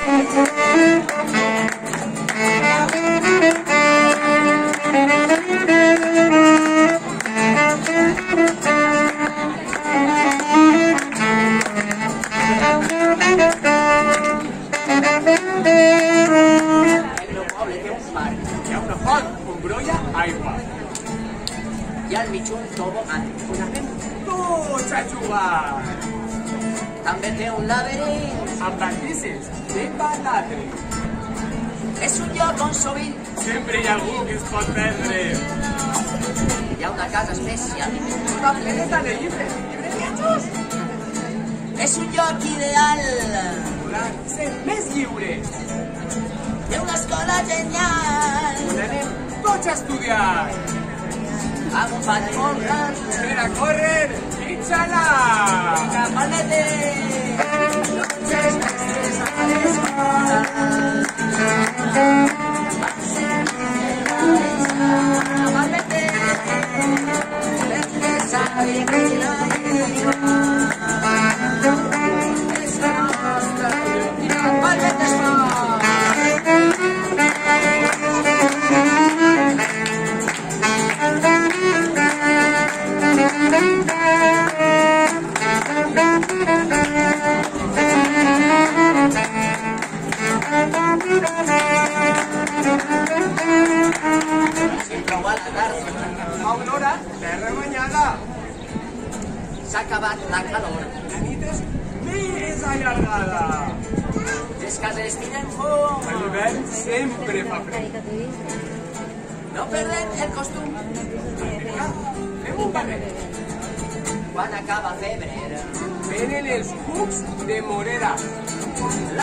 Hi ha una font on brolla aigua. I al mig un tobogan. On anem tots a jugar. També té un laberint. Amb balises de balatre. És un lloc on sovint Sempre hi ha algú que es pot perdre. hi ha una casa especial. Està plena de llibres viatjos. És un lloc ideal. Volem ser més lliures. Té una escola genial. On anem tots a estudiar. Amb un pati molt gran. Per a córrer fins a la... Cap al meter. Noches mestres a l'escola. Cap al meter. Perquè sabe que la llengua és la nostra. I cap al meter es fa. A una hora, terra banyada. S'ha acabat la calor. La nit és més allargada. Les cases tenen fum. A l'hivern sempre fa fred. No perdem el costum. Fem un barret. Quan acaba febrer. Venen els cucs de Morera.